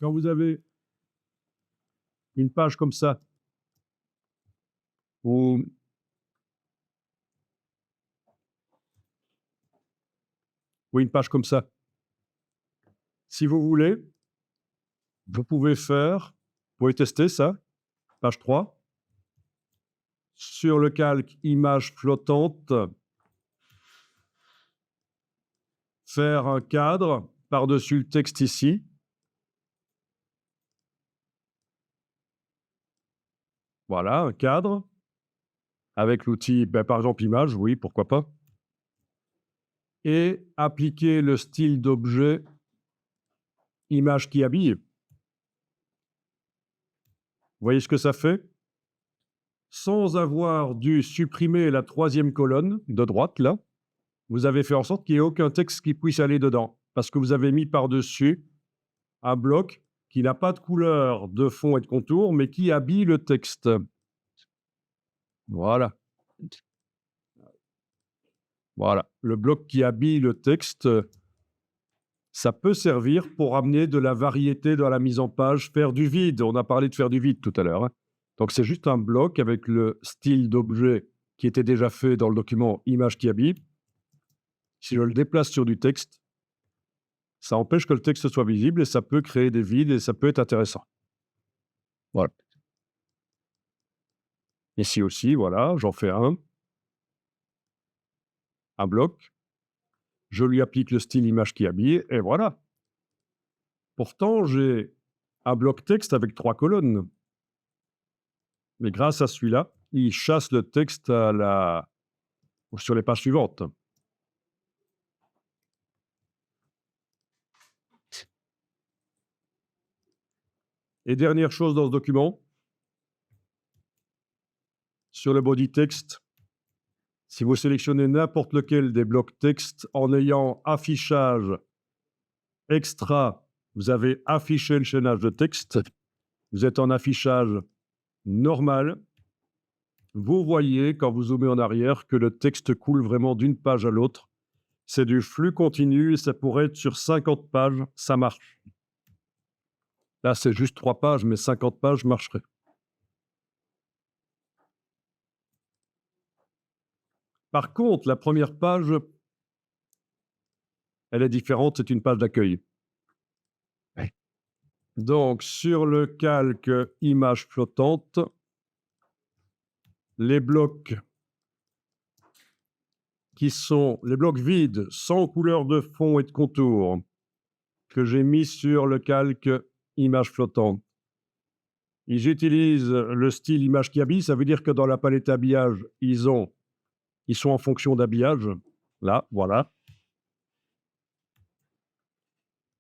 Quand vous avez une page comme ça, ou une page comme ça, si vous voulez, vous pouvez tester ça, page 3, sur le calque image flottante, faire un cadre par-dessus le texte ici. Voilà, un cadre avec l'outil, par exemple, image, oui, pourquoi pas. Et appliquer le style d'objet image qui habille. Vous voyez ce que ça fait? Sans avoir dû supprimer la 3e colonne de droite, là, vous avez fait en sorte qu'il n'y ait aucun texte qui puisse aller dedans, parce que vous avez mis par-dessus un bloc qui n'a pas de couleur de fond et de contour, mais qui habille le texte. Voilà. Voilà. Le bloc qui habille le texte, ça peut servir pour amener de la variété dans la mise en page, faire du vide. On a parlé de faire du vide tout à l'heure, hein. Donc, c'est juste un bloc avec le style d'objet qui était déjà fait dans le document image qui habille. Si je le déplace sur du texte, ça empêche que le texte soit visible et ça peut créer des vides et ça peut être intéressant. Voilà. Ici aussi, voilà, j'en fais un bloc. Je lui applique le style image qui habille et voilà. Pourtant, j'ai un bloc texte avec 3 colonnes. Mais grâce à celui-là, il chasse le texte sur les pages suivantes. Et dernière chose dans ce document, sur le body text, si vous sélectionnez n'importe lequel des blocs texte en ayant affichage extra, vous avez affiché le chaînage de texte, vous êtes en affichage normal, vous voyez, quand vous zoomez en arrière, que le texte coule vraiment d'une page à l'autre. C'est du flux continu et ça pourrait être sur 50 pages, ça marche. Là, c'est juste 3 pages, mais 50 pages marcherait. Par contre, la première page, elle est différente, c'est une page d'accueil. Donc, sur le calque image flottante, les blocs qui sont les blocs vides, sans couleur de fond et de contour, que j'ai mis sur le calque image flottante. Ils utilisent le style image qui habille, ça veut dire que dans la palette habillage, ils sont en fonction d'habillage, là, voilà.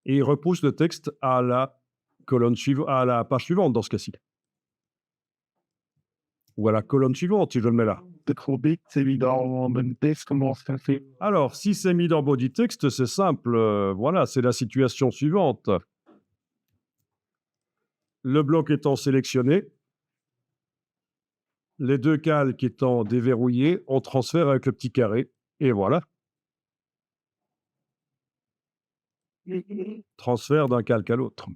Et ils repoussent le texte à la à la page suivante dans ce cas-ci. Ou à la colonne suivante, si je le mets là. C'est mis dans body text, comment ça fait? Alors, si c'est mis dans body text, c'est simple, voilà, c'est la situation suivante. Le bloc étant sélectionné, les 2 calques étant déverrouillés, on transfère avec le petit carré et voilà. Transfert d'un calque à l'autre.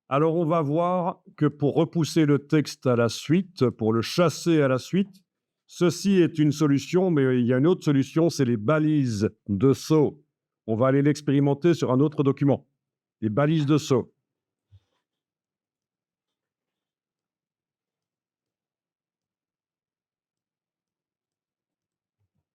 Alors, on va voir que pour repousser le texte à la suite, pour le chasser à la suite, ceci est une solution, mais il y a une autre solution, c'est les balises de saut. On va aller l'expérimenter sur un autre document. Les balises de saut.